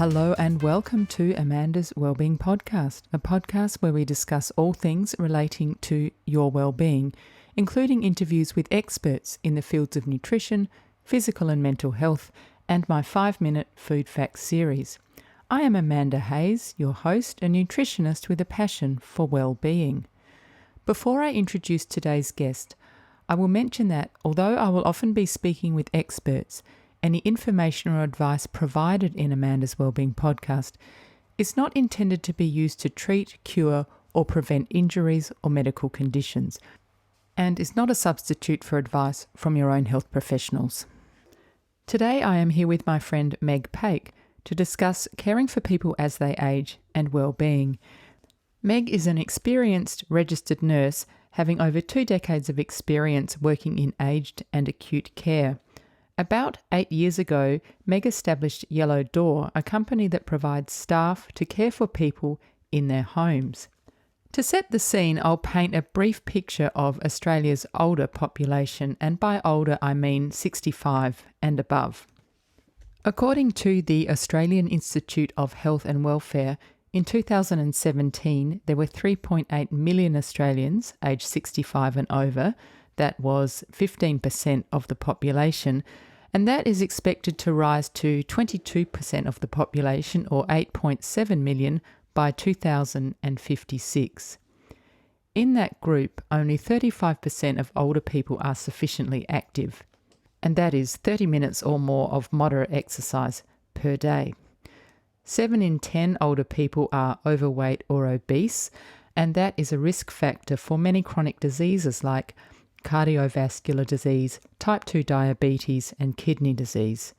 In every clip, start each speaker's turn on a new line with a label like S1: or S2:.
S1: Hello and welcome to Amanda's Wellbeing Podcast, a podcast where we discuss all things relating to your well-being, including interviews with experts in the fields of nutrition, physical and mental health, and my 5-minute food facts series. I am Amanda Hayes, your host, a nutritionist with a passion for well-being. Before I introduce today's guest, I will mention that although I will often be speaking with experts, any information or advice provided in Amanda's Wellbeing Podcast is not intended to be used to treat, cure, or prevent injuries or medical conditions, and is not a substitute for advice from your own health professionals. Today I am here with my friend Meg Paech to discuss caring for people as they age and well-being. Meg is an experienced registered nurse having over 2 decades of experience working in aged and acute care. About 8 years ago, Meg established Yellow Door, a company that provides staff to care for people in their homes. To set the scene, I'll paint a brief picture of Australia's older population, and by older I mean 65 and above. According to the Australian Institute of Health and Welfare, in 2017 there were 3.8 million Australians aged 65 and over. That was 15% of the population, and that is expected to rise to 22% of the population, or 8.7 million, by 2056. In that group, only 35% of older people are sufficiently active, and that is 30 minutes or more of moderate exercise per day. 7 in 10 older people are overweight or obese, and that is a risk factor for many chronic diseases like cardiovascular disease, type 2 diabetes, and kidney disease.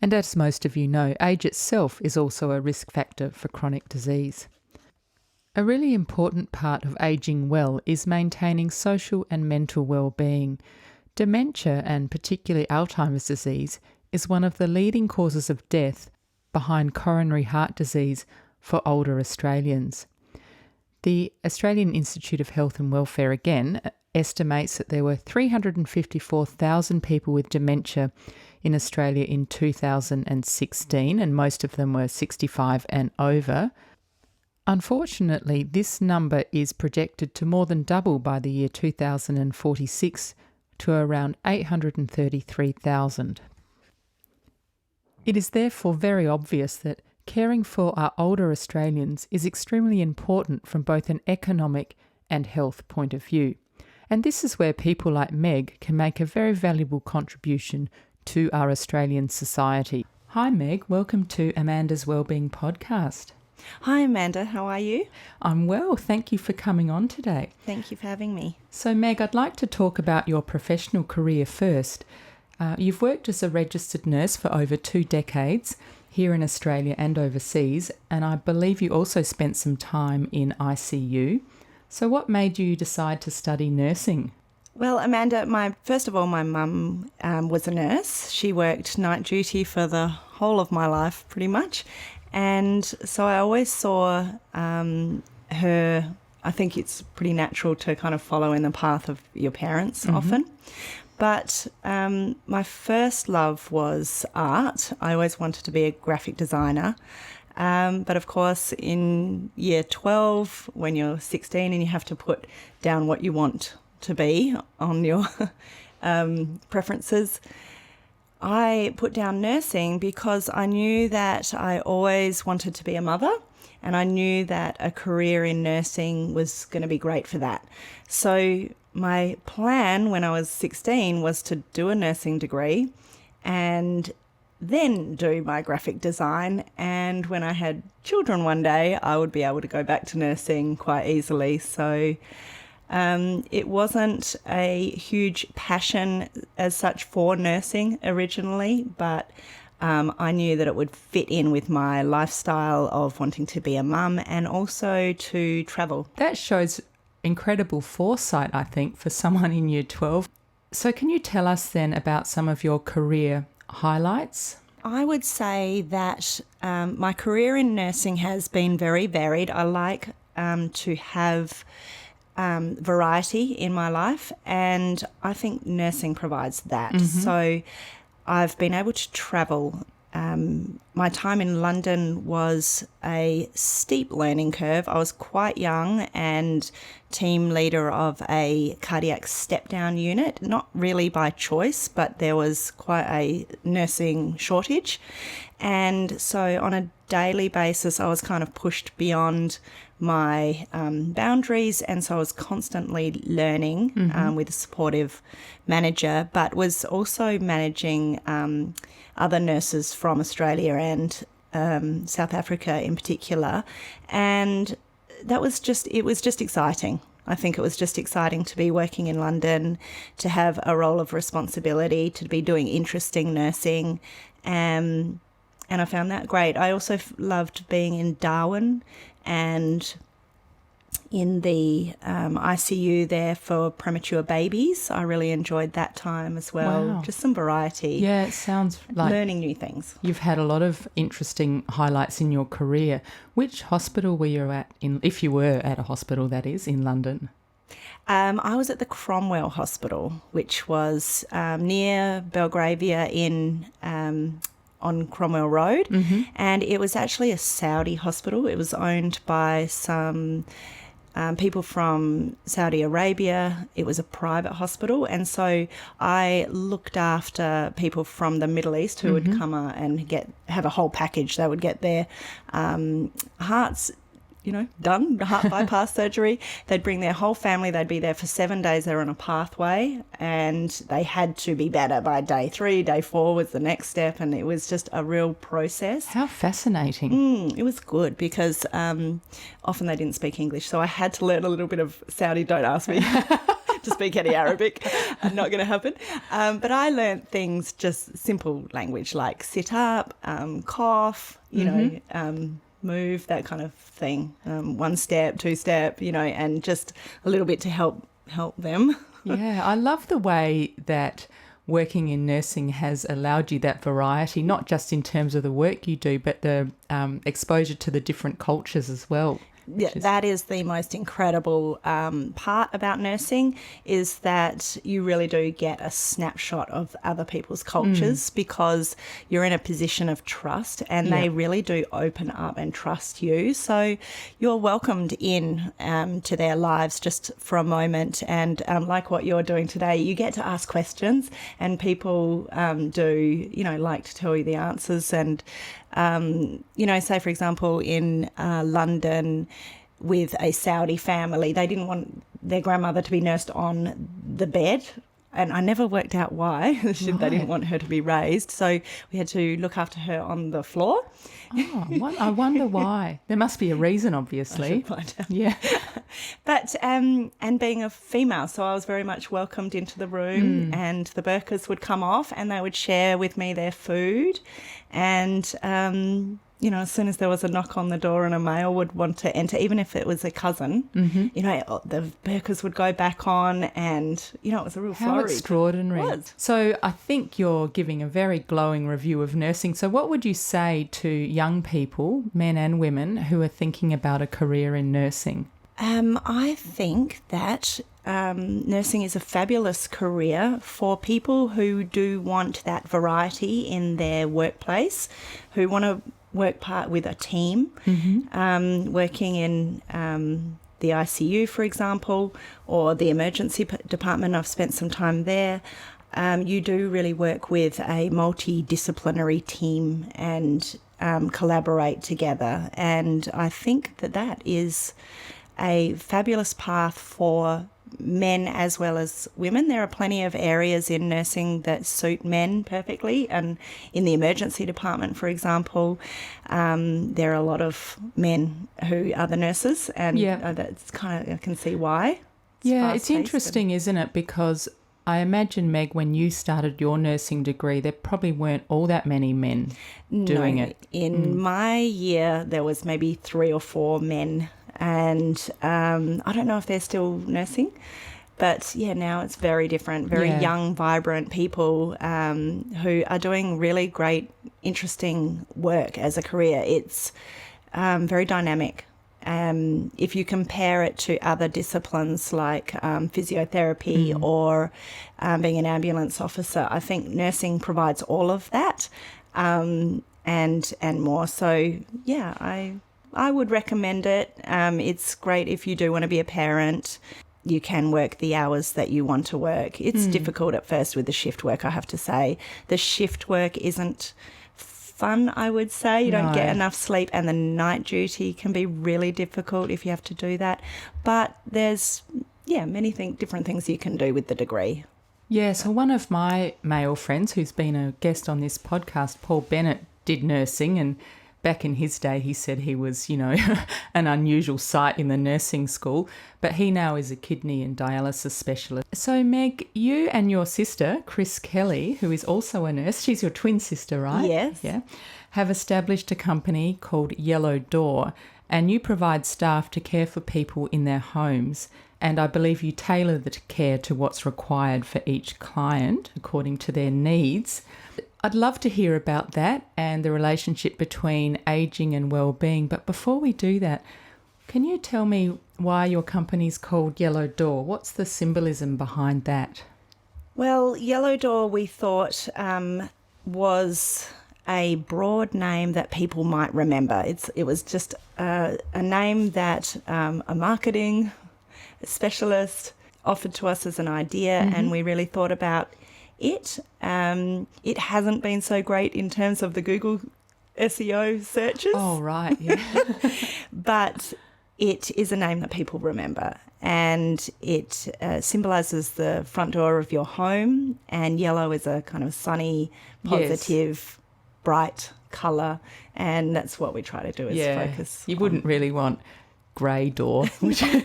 S1: And as most of you know, age itself is also a risk factor for chronic disease. A really important part of aging well is maintaining social and mental well-being. Dementia, and particularly Alzheimer's disease, is one of the leading causes of death behind coronary heart disease for older Australians. The Australian Institute of Health and Welfare again estimates that there were 354,000 people with dementia in Australia in 2016, and most of them were 65 and over. Unfortunately, this number is projected to more than double by the year 2046 to around 833,000. It is therefore very obvious that caring for our older Australians is extremely important from both an economic and health point of view. And this is where people like Meg can make a very valuable contribution to our Australian society. Hi Meg, welcome to Amanda's Wellbeing Podcast.
S2: Hi Amanda, how are you?
S1: I'm well, thank you for coming on today.
S2: Thank you for having me.
S1: So Meg, I'd like to talk about your professional career first. You've worked as a registered nurse for over 2 decades here in Australia and overseas, and I believe you also spent some time in ICU. So what made you decide to study nursing?
S2: Well, Amanda, first of all, my mum was a nurse. She worked night duty for the whole of my life, pretty much. And so I always saw her, I think it's pretty natural to kind of follow in the path of your parents often. But my first love was art. I always wanted to be a graphic designer. But of course, in year 12, when you're 16 and you have to put down what you want to be on your preferences, I put down nursing because I knew that I always wanted to be a mother, and I knew that a career in nursing was going to be great for that. So my plan when I was 16 was to do a nursing degree and then do my graphic design, and when I had children one day I would be able to go back to nursing quite easily. So it wasn't a huge passion as such for nursing originally, but I knew that it would fit in with my lifestyle of wanting to be a mum and also to travel.
S1: That shows incredible foresight, I think, for someone in year 12. So can you tell us then about some of your career highlights?
S2: I would say that my career in nursing has been very varied. I like to have variety in my life, and I think nursing provides that. So I've been able to travel. My my time in London was a steep learning curve. I was quite young and team leader of a cardiac step-down unit, not really by choice, but there was quite a nursing shortage. And so on a daily basis, I was kind of pushed beyond my boundaries, and so I was constantly learning with a supportive manager, but was also managing other nurses from Australia and South Africa in particular, and it was just exciting. I think it was just exciting to be working in London, to have a role of responsibility, to be doing interesting nursing, and I found that great. I also loved being in Darwin and in the ICU there for premature babies. I really enjoyed that time as well.
S1: Wow.
S2: Just some variety.
S1: Yeah, it sounds like
S2: learning new things.
S1: You've had a lot of interesting highlights in your career. Which hospital were you at, if you were at a hospital, that is, in London?
S2: I was at the Cromwell Hospital, which was near Belgravia on Cromwell Road, and it was actually a Saudi hospital. It was owned by some people from Saudi Arabia. It was a private hospital, and so I looked after people from the Middle East who would come and have a whole package. They would get their hearts done, heart bypass surgery. They'd bring their whole family. They'd be there for 7 days. They were on a pathway, and they had to be better by day 3. Day 4 was the next step, and it was just a real process.
S1: How fascinating.
S2: It was good because often they didn't speak English, so I had to learn a little bit of Saudi. Don't ask me to speak any Arabic. Not going to happen. But I learned things, just simple language like sit up, cough, move, that kind of thing. 1 step, 2 step, and just a little bit to help them.
S1: Yeah, I love the way that working in nursing has allowed you that variety, not just in terms of the work you do, but the exposure to the different cultures as well.
S2: Yeah, that is the most incredible part about nursing, is that you really do get a snapshot of other people's cultures because you're in a position of trust, and they really do open up and trust you. So you're welcomed in to their lives just for a moment, and like what you're doing today, you get to ask questions, and people do, like to tell you the answers. And say, for example, in London with a Saudi family, they didn't want their grandmother to be nursed on the bed. And I never worked out why. They didn't want her to be raised. So we had to look after her on the floor.
S1: Oh, I wonder why. There must be a reason, obviously.
S2: I should find out.
S1: Yeah.
S2: But, and being a female, so I was very much welcomed into the room, and the burqas would come off and they would share with me their food. And, as soon as there was a knock on the door and a male would want to enter, even if it was a cousin, the burqas would go back on, and, it was a real
S1: How
S2: flurry.
S1: extraordinary.
S2: It was.
S1: So I think you're giving a very glowing review of nursing. So what would you say to young people, men and women, who are thinking about a career in nursing?
S2: I think that nursing is a fabulous career for people who do want that variety in their workplace, who want to work part with a team, working in the ICU, for example, or the emergency department. I've spent some time there. You do really work with a multidisciplinary team and collaborate together. And I think that is a fabulous path for men as well as women. There are plenty of areas in nursing that suit men perfectly, and in the emergency department, for example, there are a lot of men who are the nurses, and that's kind of, I can see why.
S1: It's interesting, isn't it? Because I imagine, Meg, when you started your nursing degree, there probably weren't all that many men doing it.
S2: In my year, there was maybe 3 or 4 men, and I don't know if they're still nursing, but now it's very different, very young, vibrant people who are doing really great, interesting work as a career. It's very dynamic. If you compare it to other disciplines like physiotherapy or being an ambulance officer, I think nursing provides all of that. and more. So, yeah, I would recommend it. It's great if you do want to be a parent. You can work the hours that you want to work. It's difficult at first with the shift work, I have to say. The shift work isn't fun, I would say. You don't get enough sleep, and the night duty can be really difficult if you have to do that. But there's, many different things you can do with the degree.
S1: Yeah, so one of my male friends who's been a guest on this podcast, Paul Bennett, did nursing, and back in his day he said he was, an unusual sight in the nursing school, but he now is a kidney and dialysis specialist. So Meg, you and your sister, Chris Kelly, who is also a nurse, she's your twin sister, right?
S2: Yes.
S1: Yeah, have established a company called Yellow Door, and you provide staff to care for people in their homes. And I believe you tailor the care to what's required for each client according to their needs. I'd love to hear about that and the relationship between ageing and well-being. But before we do that, can you tell me why your company's called Yellow Door? What's the symbolism behind that?
S2: Well, Yellow Door, we thought, was a broad name that people might remember. It was just a name that a marketing specialist offered to us as an idea, and we really thought about it. It hasn't been so great in terms of the Google SEO searches.
S1: Oh, right, yeah.
S2: But it is a name that people remember, and it symbolises the front door of your home, and yellow is a kind of sunny, positive, bright colour, and that's what we try to do is focus
S1: You wouldn't really want grey door, would you?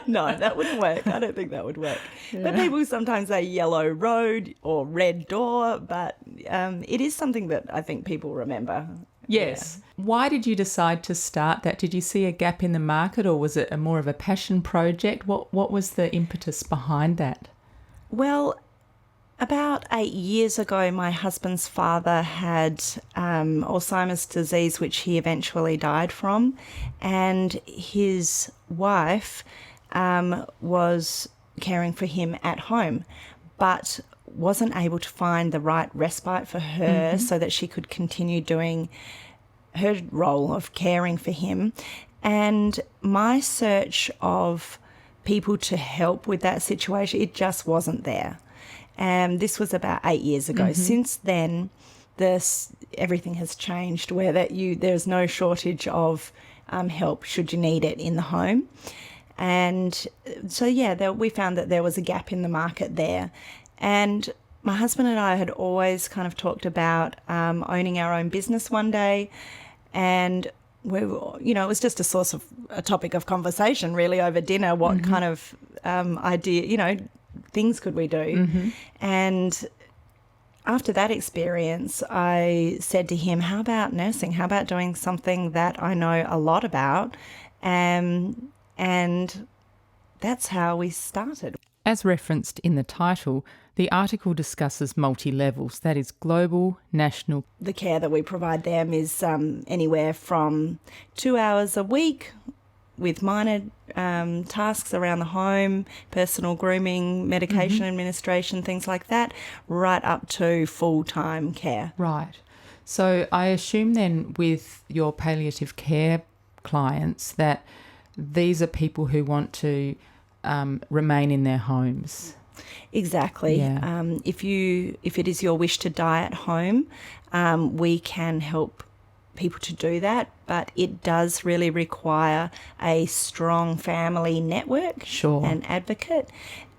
S2: No, that wouldn't work. I don't think that would work. Yeah. But people sometimes say yellow road or red door, but it is something that I think people remember.
S1: Yes. Yeah. Why did you decide to start that? Did you see a gap in the market, or was it more of a passion project? What was the impetus behind that?
S2: Well, about 8 years ago, my husband's father had Alzheimer's disease, which he eventually died from, and his wife was caring for him at home, but wasn't able to find the right respite for her so that she could continue doing her role of caring for him. And my search of people to help with that situation, it just wasn't there. And this was about 8 years ago. Since then, everything has changed, where there's no shortage of help should you need it in the home. And so, we found that there was a gap in the market there. And my husband and I had always kind of talked about owning our own business one day. And it was just a topic of conversation really over dinner. What kind of idea, things could we do? And after that experience, I said to him, how about nursing? How about doing something that I know a lot about? And that's how we started.
S1: As referenced in the title, the article discusses multi-levels, that is global, national.
S2: The care that we provide them is anywhere from 2 hours a week with minor tasks around the home, personal grooming, medication administration, things like that, right up to full-time care.
S1: Right. So I assume then with your palliative care clients that these are people who want to remain in their homes.
S2: Exactly.
S1: Yeah.
S2: If it is your wish to die at home, we can help people to do that, but it does really require a strong family network and advocate,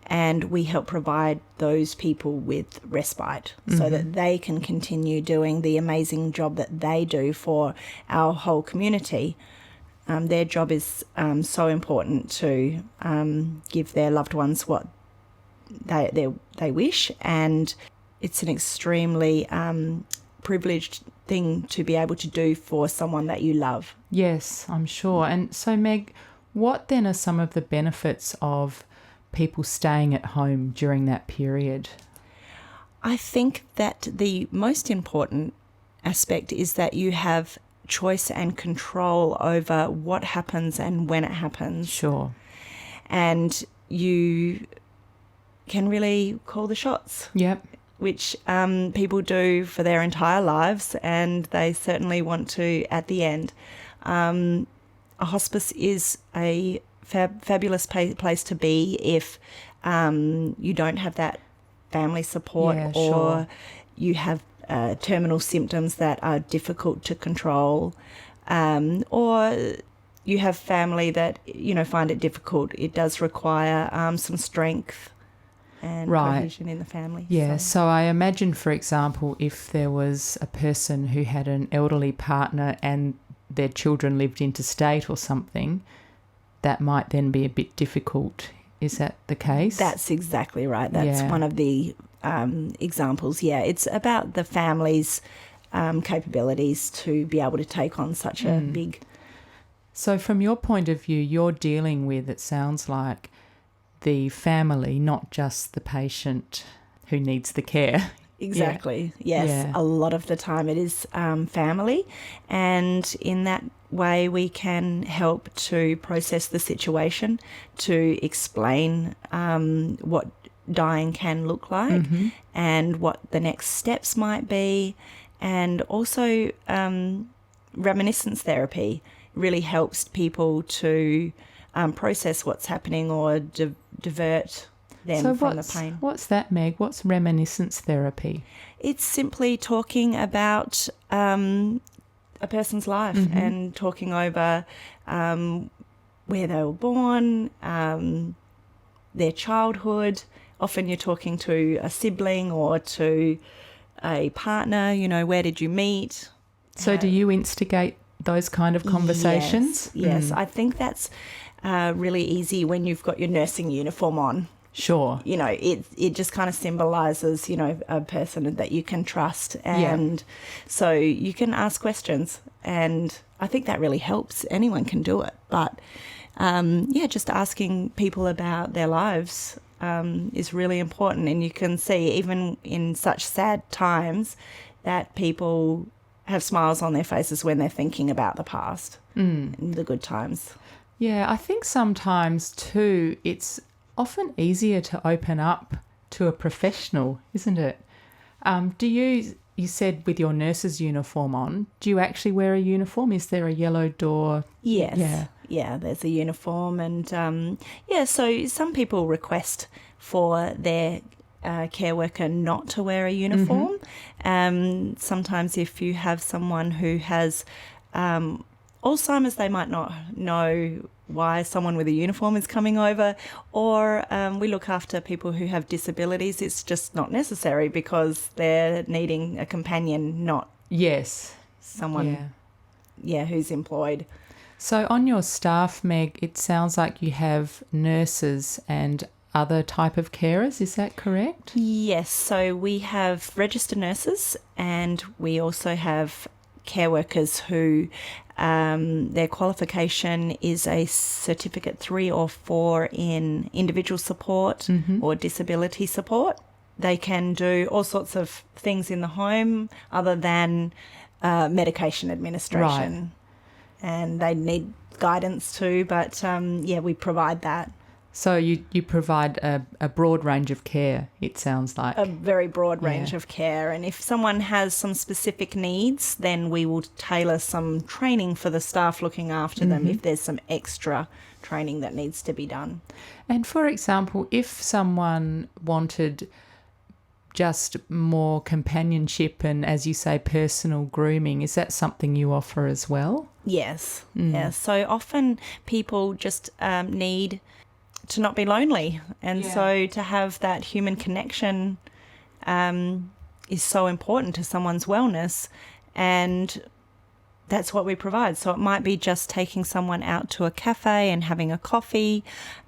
S2: and we help provide those people with respite so that they can continue doing the amazing job that they do for our whole community. Their job is so important to give their loved ones what they wish, and it's an extremely privileged thing to be able to do for someone that you love.
S1: Yes, I'm sure. And so, Meg, what then are some of the benefits of people staying at home during that period?
S2: I think that the most important aspect is that you have choice and control over what happens and when it happens.
S1: Sure.
S2: And you can really call the shots.
S1: Yep.
S2: which people do for their entire lives, and they certainly want to at the end. A hospice is a fabulous place to be if you don't have that family support,
S1: Yeah,
S2: or
S1: sure.
S2: you have terminal symptoms that are difficult to control, or you have family that, find it difficult. It does require some strength and
S1: Right.
S2: cohesion in the family.
S1: Yeah, so I imagine, for example, if there was a person who had an elderly partner and their children lived interstate or something, that might then be a bit difficult. Is that the case?
S2: That's exactly right. That's
S1: Yeah.
S2: one of the examples. Yeah, it's about the family's capabilities to be able to take on such a big...
S1: So from your point of view, you're dealing with, it sounds like, the family, not just the patient who needs the care.
S2: Exactly. Yes.
S1: Yeah.
S2: A lot of the time it is family, and in that way we can help to process the situation, to explain what dying can look like and what the next steps might be, and also reminiscence therapy really helps people to process what's happening or divert them from the pain.
S1: What's that, Meg? What's reminiscence therapy?
S2: It's simply talking about a person's life and talking over where they were born, their childhood. Often you're talking to a sibling or to a partner, where did you meet?
S1: So do you instigate those kind of conversations?
S2: Yes. I think that's really easy when you've got your nursing uniform on.
S1: Sure.
S2: It just kind of symbolises, a person that you can trust. And so you can ask questions. And I think that really helps. Anyone can do it. But, just asking people about their lives is really important. And you can see, even in such sad times, that people have smiles on their faces when they're thinking about the past and the good times.
S1: Yeah, I think sometimes too it's often easier to open up to a professional, isn't it? Do you said with your nurse's uniform on, do you actually wear a uniform? Is there a yellow door?
S2: Yes. Yeah, there's a uniform. And, so some people request for their care worker not to wear a uniform. Sometimes if you have someone who has Alzheimer's, they might not know why someone with a uniform is coming over, or we look after people who have disabilities. It's just not necessary because they're needing a companion, not someone who's employed.
S1: So on your staff, Meg, it sounds like you have nurses and other type of carers, is that correct?
S2: Yes, so we have registered nurses, and we also have care workers who their qualification is a certificate 3 or 4 in individual support or disability support. They can do all sorts of things in the home other than medication administration.
S1: Right.
S2: And they need guidance too, but we provide that.
S1: So you provide a broad range of care, it sounds like.
S2: A very broad range of care. And if someone has some specific needs, then we will tailor some training for the staff looking after them if there's some extra training that needs to be done.
S1: And for example, if someone wanted just more companionship and, as you say, personal grooming, is that something you offer as well?
S2: Yes. Yes. So often people just need to not be lonely, and so to have that human connection is so important to someone's wellness, and that's what we provide. So it might be just taking someone out to a cafe and having a coffee.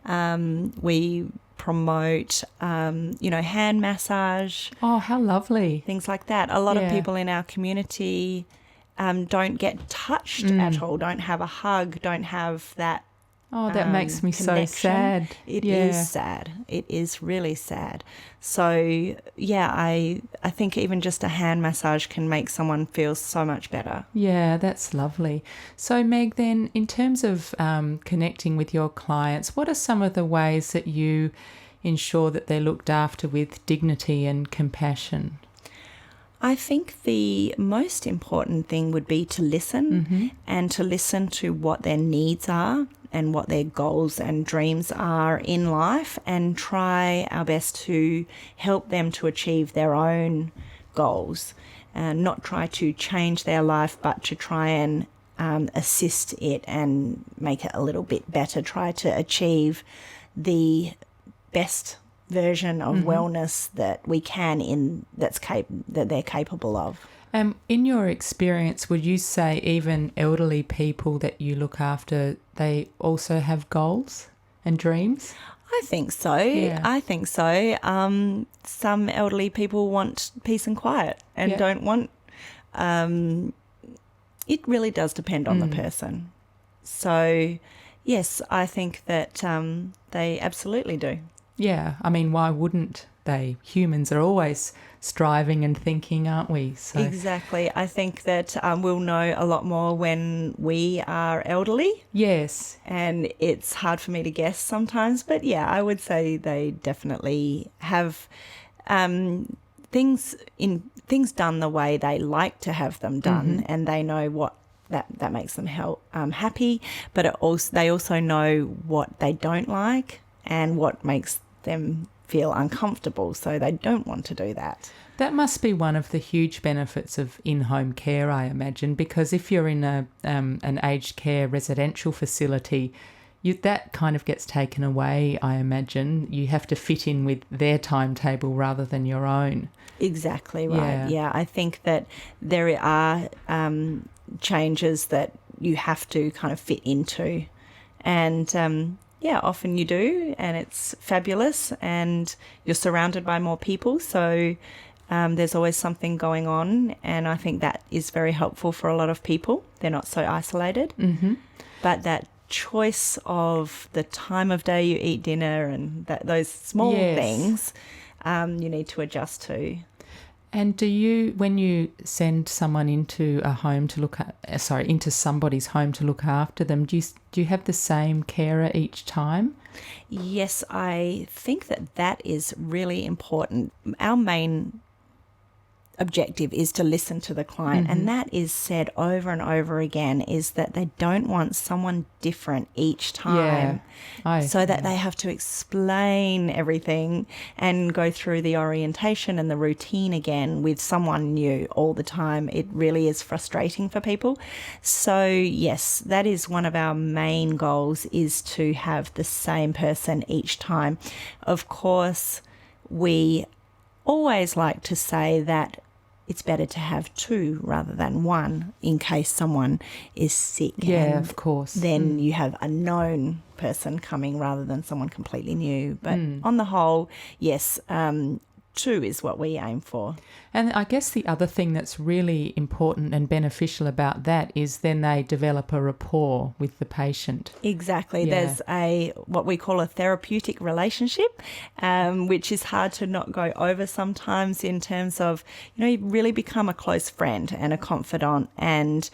S2: We promote hand massage.
S1: Oh, how lovely.
S2: Things like that. A lot of people in our community don't get touched at all, don't have a hug, don't have that.
S1: Oh, that makes me
S2: connection.
S1: so sad.
S2: It is sad. It is really sad. So, I think even just a hand massage can make someone feel so much better.
S1: Yeah, that's lovely. So, Meg, then, in terms of connecting with your clients, what are some of the ways that you ensure that they're looked after with dignity and compassion?
S2: I think the most important thing would be to listen and to listen to what their needs are and what their goals and dreams are in life, and try our best to help them to achieve their own goals, and not try to change their life, but to try and assist it and make it a little bit better, try to achieve the best version of wellness that we can that they're capable of.
S1: In your experience, would you say even elderly people that you look after, they also have goals and dreams?
S2: I think so.
S1: Yeah.
S2: I think so. Some elderly people want peace and quiet and don't want... it really does depend on the person. So, yes, I think that they absolutely do.
S1: Yeah, I mean, why wouldn't they? Humans are always striving and thinking, aren't we? So
S2: Exactly. I think that we'll know a lot more when we are elderly,
S1: yes,
S2: and it's hard for me to guess sometimes. But yeah, I would say they definitely have things done the way they like to have them done, and they know what that makes them happy. But they also know what they don't like and what makes them feel uncomfortable, so they don't want to do that.
S1: that must be one of the huge benefits of in-home care, I imagine, because if you're in an aged care residential facility, that kind of gets taken away, I imagine. You have to fit in with their timetable rather than your own.
S2: Exactly right. Yeah, I think that there are changes that you have to kind of fit into, and often you do, and it's fabulous, and you're surrounded by more people, so there's always something going on, and I think that is very helpful for a lot of people. They're not so isolated. But that choice of the time of day you eat dinner and those small things you need to adjust to.
S1: And do you, when you send someone into a home to into somebody's home to look after them, do you have the same carer each time?
S2: Yes, I think that is really important. Our main objective is to listen to the client, and that is said over and over again, is that they don't want someone different each time, so that they have to explain everything and go through the orientation and the routine again with someone new all the time. It really is frustrating for people. So yes, that is one of our main goals, is to have the same person each time. Of course, we always like to say that it's better to have two rather than one in case someone is sick.
S1: Yeah, of course.
S2: Then you have a known person coming rather than someone completely new. But on the whole, yes, two is what we aim for.
S1: And I guess the other thing that's really important and beneficial about that is then they develop a rapport with the patient.
S2: Exactly. Yeah. There's what we call a therapeutic relationship, which is hard to not go over sometimes, in terms of, you really become a close friend and a confidant, and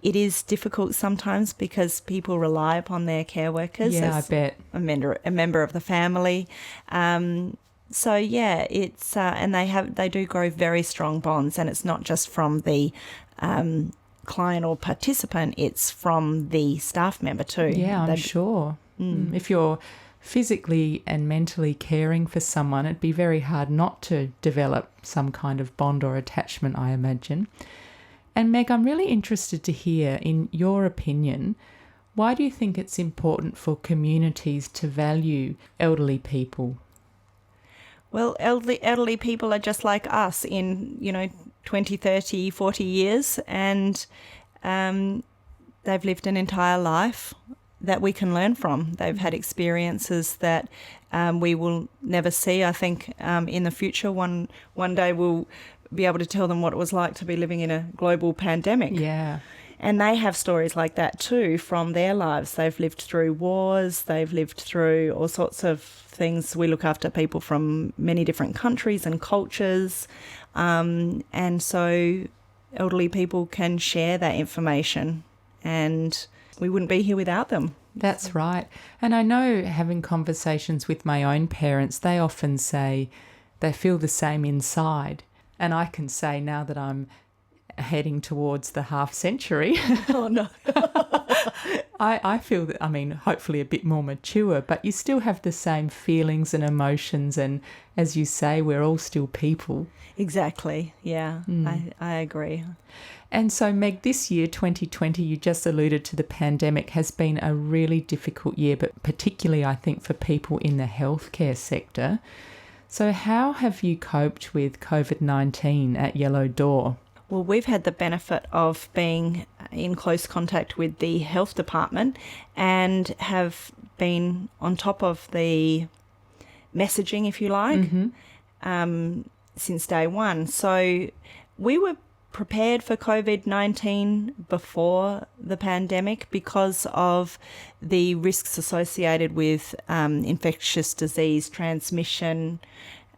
S2: it is difficult sometimes because people rely upon their care workers as
S1: I bet.
S2: a member of the family. So yeah, it's and they do grow very strong bonds, and it's not just from the client or participant; it's from the staff member too.
S1: Yeah, I'm sure. If you're physically and mentally caring for someone, it'd be very hard not to develop some kind of bond or attachment, I imagine. And Meg, I'm really interested to hear, in your opinion, why do you think it's important for communities to value elderly people?
S2: Well, elderly people are just like us in, 20, 30, 40 years, and they've lived an entire life that we can learn from. They've had experiences that we will never see. I think in the future, one day we'll be able to tell them what it was like to be living in a global pandemic.
S1: Yeah.
S2: And they have stories like that too from their lives. They've lived through wars, they've lived through all sorts of things. We look after people from many different countries and cultures. And so elderly people can share that information, and we wouldn't be here without them.
S1: That's right. And I know, having conversations with my own parents, they often say they feel the same inside. And I can say now that I'm heading towards the half century,
S2: Oh, no.
S1: I feel that, I mean, hopefully a bit more mature, but you still have the same feelings and emotions. And as you say, we're all still people.
S2: Exactly. Yeah, I agree.
S1: And so, Meg, this year, 2020, you just alluded to the pandemic, has been a really difficult year, but particularly, I think, for people in the healthcare sector. So how have you coped with COVID-19 at Yellow Door?
S2: Well, we've had the benefit of being in close contact with the health department and have been on top of the messaging, if you like, since day one. So we were prepared for COVID-19 before the pandemic because of the risks associated with infectious disease transmission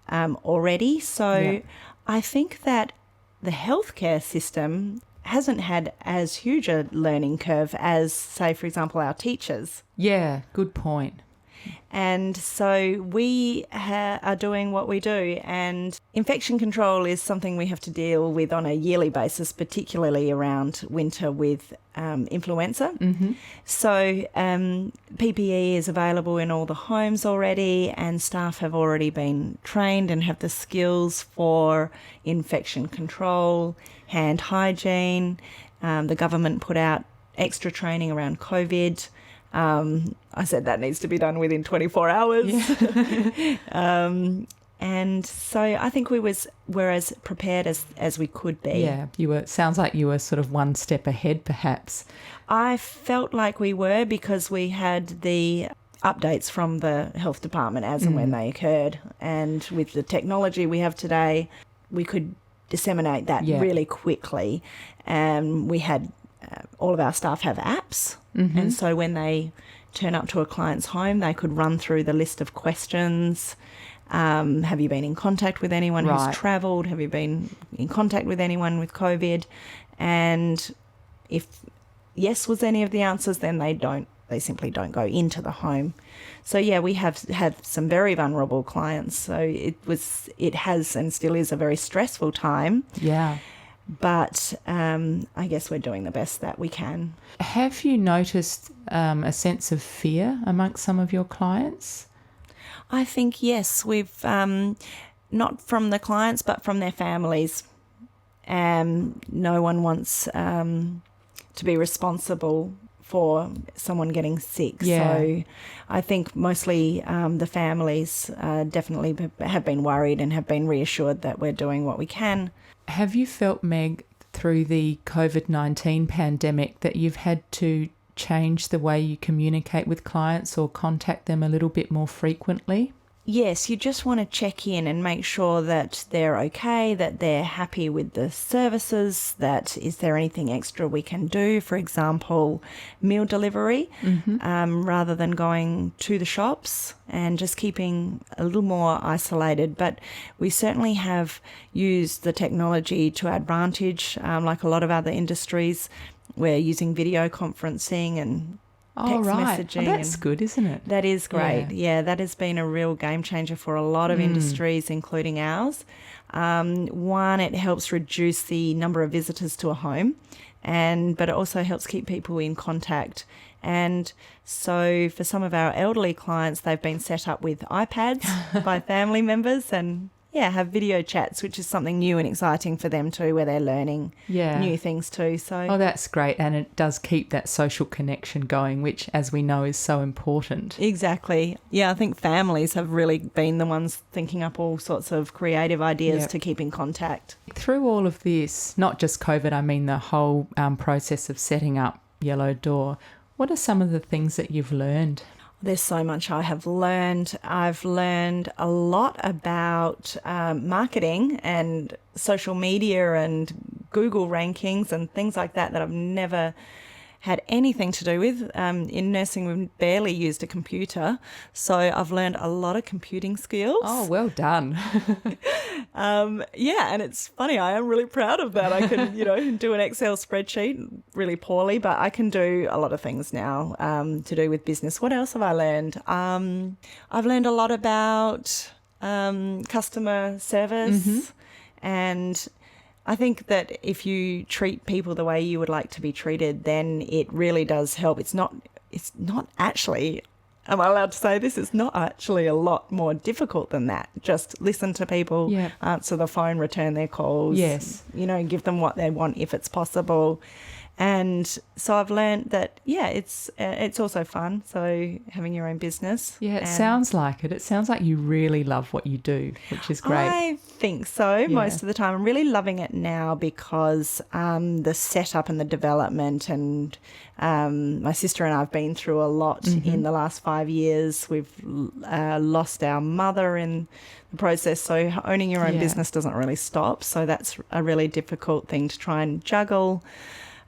S2: already. So I think that the healthcare system hasn't had as huge a learning curve as, say, for example, our teachers.
S1: Yeah, good point.
S2: And so we are doing what we do, and infection control is something we have to deal with on a yearly basis, particularly around winter with influenza. So PPE is available in all the homes already, and staff have already been trained and have the skills for infection control, hand hygiene. The government put out extra training around COVID. I said that needs to be done within 24 hours. Yeah. And so I think we're as prepared as we could be.
S1: Yeah, sounds like you were sort of one step ahead, perhaps.
S2: I felt like we were, because we had the updates from the health department as and when they occurred. And with the technology we have today, we could disseminate that really quickly. And we had all of our staff have apps. And so when they turn up to a client's home, they could run through the list of questions. Have you been in contact with anyone who's travelled? Have you been in contact with anyone with COVID? And if yes was any of the answers, then they simply don't go into the home. So yeah, we have had some very vulnerable clients. So it has and still is a very stressful time.
S1: Yeah.
S2: But I guess we're doing the best that we can.
S1: Have you noticed a sense of fear amongst some of your clients?
S2: I think, yes. We've, not from the clients, but from their families. No one wants to be responsible for someone getting sick.
S1: Yeah.
S2: So I think mostly the families definitely have been worried and have been reassured that we're doing what we can.
S1: Have you felt, Meg, through the COVID-19 pandemic that you've had to change the way you communicate with clients or contact them a little bit more frequently?
S2: Yes, you just want to check in and make sure that they're okay, that they're happy with the services, that is there anything extra we can do, for example, meal delivery, rather than going to the shops and just keeping a little more isolated. But we certainly have used the technology to our advantage, like a lot of other industries. We're using video conferencing and text messaging.
S1: Oh, that's good, isn't it?
S2: That is great. Yeah, that has been a real game changer for a lot of industries, including ours. One, it helps reduce the number of visitors to a home, but it also helps keep people in contact. And so for some of our elderly clients, they've been set up with iPads by family members and have video chats, which is something new and exciting for them too, where they're learning new things too. So
S1: that's great. And it does keep that social connection going, which, as we know, is so important.
S2: Exactly. Yeah, I think families have really been the ones thinking up all sorts of creative ideas to keep in contact.
S1: Through all of this, not just COVID, I mean the whole process of setting up Yellow Door, what are some of the things that you've learned?
S2: There's so much I have learned. I've learned a lot about marketing and social media and Google rankings and things like that I've never had anything to do with. In nursing, we barely used a computer. So I've learned a lot of computing skills.
S1: Oh, well done.
S2: Yeah, and it's funny. I am really proud of that. I can, do an Excel spreadsheet really poorly, but I can do a lot of things now to do with business. What else have I learned? I've learned a lot about customer service, and I think that if you treat people the way you would like to be treated, then it really does help. It's not actually, am I allowed to say this? It's not actually a lot more difficult than that. Just listen to people, answer the phone, return their calls.
S1: Yes.
S2: Give them what they want if it's possible. And so I've learned that, it's also fun. So having your own business.
S1: Yeah, it sounds like it. It sounds like you really love what you do, which is great.
S2: I think so most of the time. I'm really loving it now because the setup and the development, and my sister and I have been through a lot in the last 5 years. We've lost our mother in the process, so owning your own business doesn't really stop. So that's a really difficult thing to try and juggle.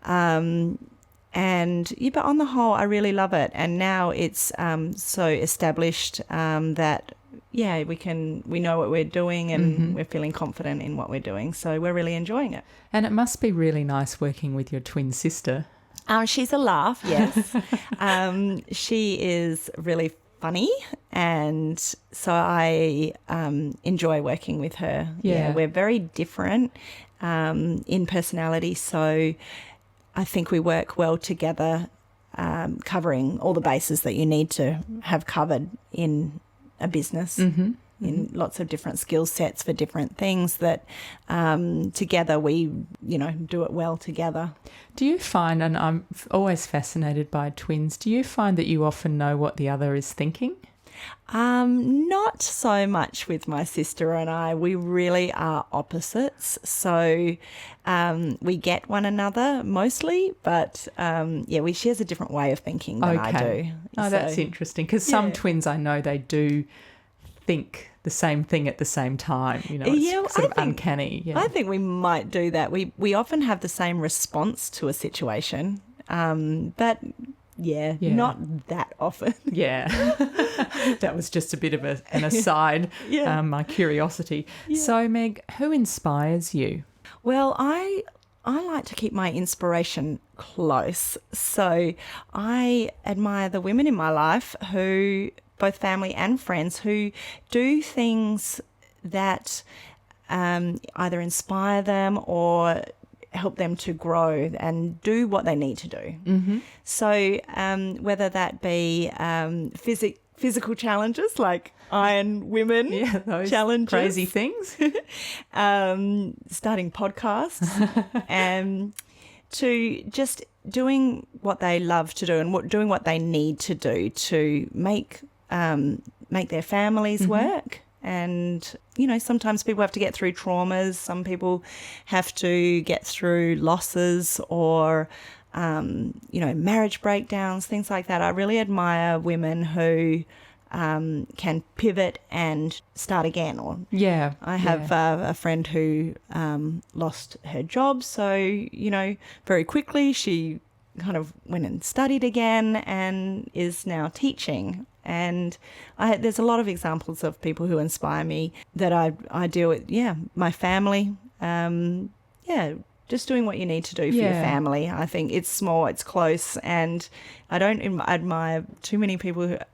S2: But on the whole, I really love it. And now it's so established that, we know what we're doing, and we're feeling confident in what we're doing. So we're really enjoying it.
S1: And it must be really nice working with your twin sister.
S2: She's a laugh, yes. She is really funny, and so I enjoy working with her.
S1: Yeah.
S2: We're very different in personality, so I think we work well together, covering all the bases that you need to have covered in a business, in lots of different skill sets for different things that together we, do it well together.
S1: Do you find, and I'm always fascinated by twins, do you find that you often know what the other is thinking?
S2: Not so much with my sister and I. We really are opposites. So we get one another mostly, but she has a different way of thinking than I do.
S1: Oh, that's interesting, because some twins I know they do think the same thing at the same time. It's sort of uncanny. Yeah.
S2: I think we might do that. We often have the same response to a situation, but not that often.
S1: Yeah. That was just a bit of an aside, my curiosity. Yeah. So, Meg, who inspires you?
S2: Well, I like to keep my inspiration close. So I admire the women in my life who, both family and friends, who do things that either inspire them or help them to grow and do what they need to do. So whether that be physical challenges like Iron Women
S1: those
S2: challenges,
S1: crazy things,
S2: starting podcasts, and to just doing what they love to do and doing what they need to do to make their families work. And, sometimes people have to get through traumas. Some people have to get through losses or, marriage breakdowns, things like that. I really admire women who can pivot and start again. Or I have a friend who lost her job. So, very quickly she kind of went and studied again and is now teaching. And there's a lot of examples of people who inspire me that I deal with. My family. Just doing what you need to do for your family. I think it's small, it's close, and I don't admire too many people who are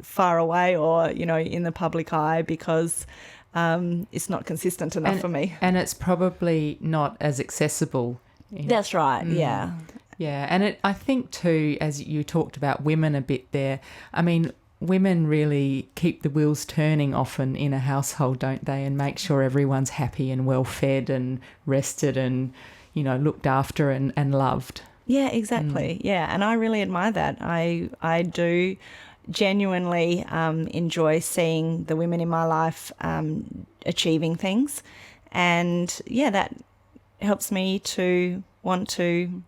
S2: far away or, in the public eye because it's not consistent enough for me.
S1: And it's probably not as accessible.
S2: That's right, yeah.
S1: Yeah, and I think too, as you talked about women a bit there, I mean, women really keep the wheels turning often in a household, don't they, and make sure everyone's happy and well fed and rested and, looked after and loved.
S2: Yeah, exactly. Yeah, and I really admire that. I do genuinely enjoy seeing the women in my life achieving things. And, that helps me to want to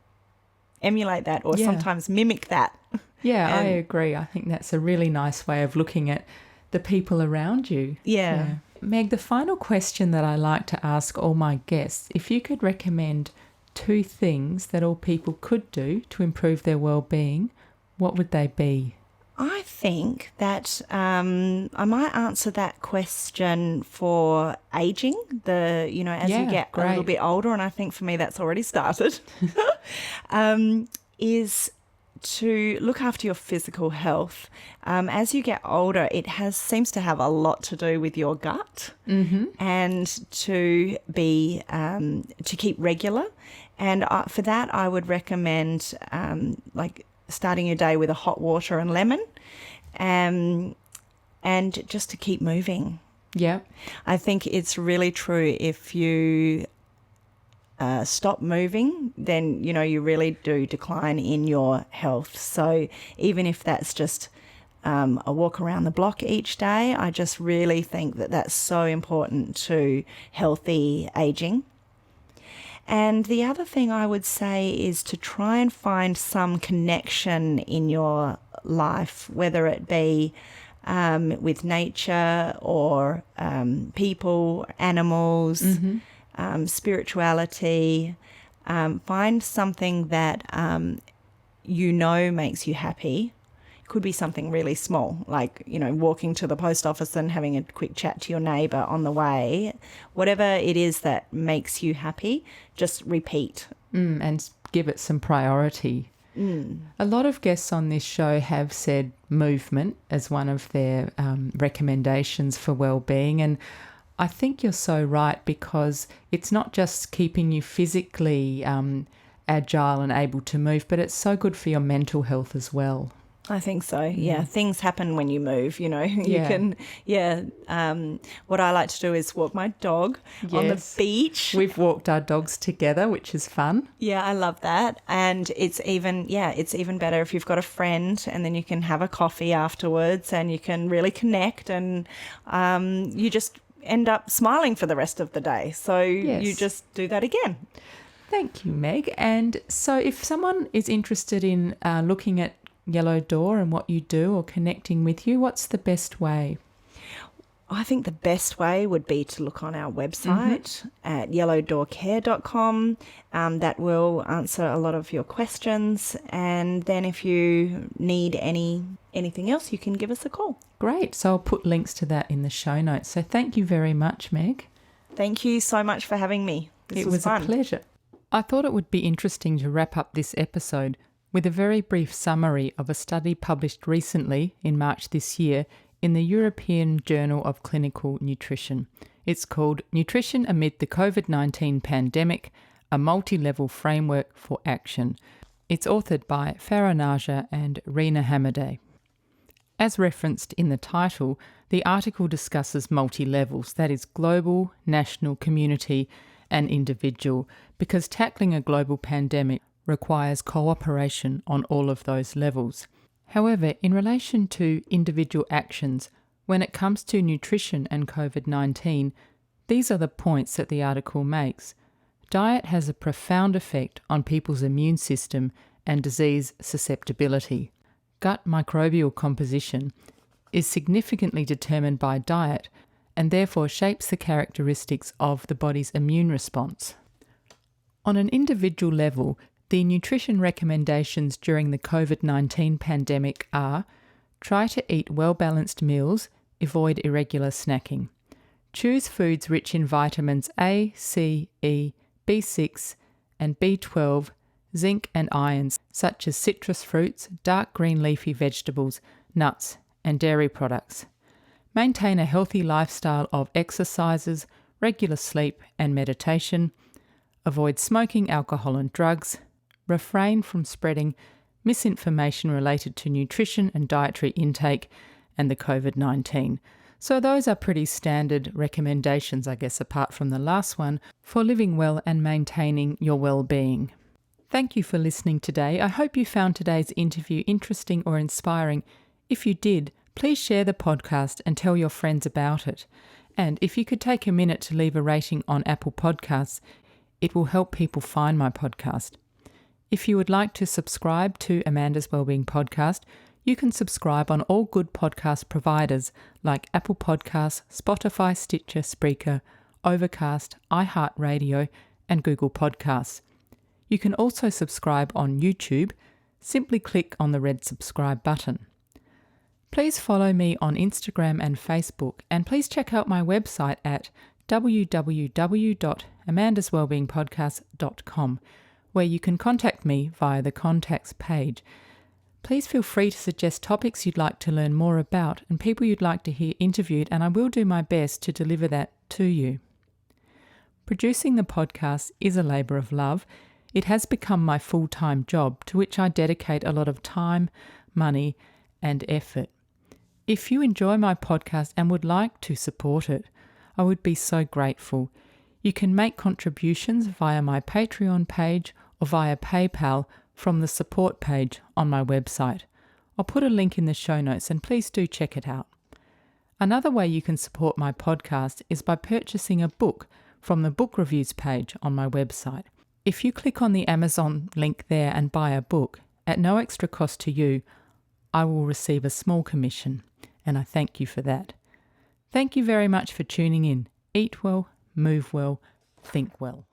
S2: emulate that or sometimes mimic that.
S1: Yeah, I agree. I think that's a really nice way of looking at the people around you.
S2: Yeah.
S1: Meg, the final question that I like to ask all my guests, if you could recommend 2 things that all people could do to improve their well-being, what would they be?
S2: I think that I might answer that question for aging, as you get a little bit older, and I think for me that's already started, is to look after your physical health. As you get older, it seems to have a lot to do with your gut, and to be to keep regular. And for that, I would recommend starting your day with a hot water and lemon, and just to keep moving.
S1: Yeah,
S2: I think it's really true. If you stop moving, then you really do decline in your health. So even if that's just a walk around the block each day, I just really think that that's so important to healthy aging. And the other thing I would say is to try and find some connection in your life, whether it be with nature or people, animals, spirituality. Find something that makes you happy. It could be something really small, like, walking to the post office and having a quick chat to your neighbour on the way. Whatever it is that makes you happy, just repeat.
S1: And give it some priority. A lot of guests on this show have said movement as one of their recommendations for well-being, and I think you're so right, because it's not just keeping you physically agile and able to move, but it's so good for your mental health as well.
S2: I think so. Yeah. Things happen when you move, You can, what I like to do is walk my dog on the beach.
S1: We've walked our dogs together, which is fun.
S2: Yeah, I love that. And it's even better if you've got a friend, and then you can have a coffee afterwards and you can really connect, and you just end up smiling for the rest of the day. So you just do that again.
S1: Thank you, Meg. And so if someone is interested in looking at Yellow Door and what you do, or connecting with you, what's the best way?
S2: I think the best way would be to look on our website at yellowdoorcare.com. That will answer a lot of your questions. And then if you need anything else, you can give us a call.
S1: Great. So I'll put links to that in the show notes. So thank you very much, Meg.
S2: Thank you so much for having me.
S1: It was fun. A pleasure. I thought it would be interesting to wrap up this episode with a very brief summary of a study published recently in March this year in the European Journal of Clinical Nutrition. It's called Nutrition Amid the COVID-19 Pandemic, a Multi-Level Framework for Action. It's authored by Farah Naja and Rina Hamadeh. As referenced in the title, the article discusses multi-levels, that is global, national, community and individual, because tackling a global pandemic requires cooperation on all of those levels. However, in relation to individual actions, when it comes to nutrition and COVID-19, these are the points that the article makes. Diet has a profound effect on people's immune system and disease susceptibility. Gut microbial composition is significantly determined by diet and therefore shapes the characteristics of the body's immune response. On an individual level, the nutrition recommendations during the COVID-19 pandemic are: try to eat well-balanced meals, avoid irregular snacking. Choose foods rich in vitamins A, C, E, B6 and B12, zinc and irons, such as citrus fruits, dark green leafy vegetables, nuts and dairy products. Maintain a healthy lifestyle of exercises, regular sleep and meditation. Avoid smoking, alcohol and drugs. Refrain from spreading misinformation related to nutrition and dietary intake and the COVID-19. So those are pretty standard recommendations, I guess, apart from the last one, for living well and maintaining your well-being. Thank you for listening today. I hope you found today's interview interesting or inspiring. If you did, please share the podcast and tell your friends about it. And if you could take a minute to leave a rating on Apple Podcasts, it will help people find my podcast. If you would like to subscribe to Amanda's Wellbeing Podcast, you can subscribe on all good podcast providers like Apple Podcasts, Spotify, Stitcher, Spreaker, Overcast, iHeartRadio and Google Podcasts. You can also subscribe on YouTube. Simply click on the red subscribe button. Please follow me on Instagram and Facebook, and please check out my website at www.amandaswellbeingpodcast.com, where you can contact me via the contacts page. Please feel free to suggest topics you'd like to learn more about and people you'd like to hear interviewed, and I will do my best to deliver that to you. Producing the podcast is a labour of love. It has become my full-time job, to which I dedicate a lot of time, money, and effort. If you enjoy my podcast and would like to support it, I would be so grateful. You can make contributions via my Patreon page or via PayPal from the support page on my website. I'll put a link in the show notes and please do check it out. Another way you can support my podcast is by purchasing a book from the book reviews page on my website. If you click on the Amazon link there and buy a book, at no extra cost to you, I will receive a small commission, and I thank you for that. Thank you very much for tuning in. Eat well, move well, think well.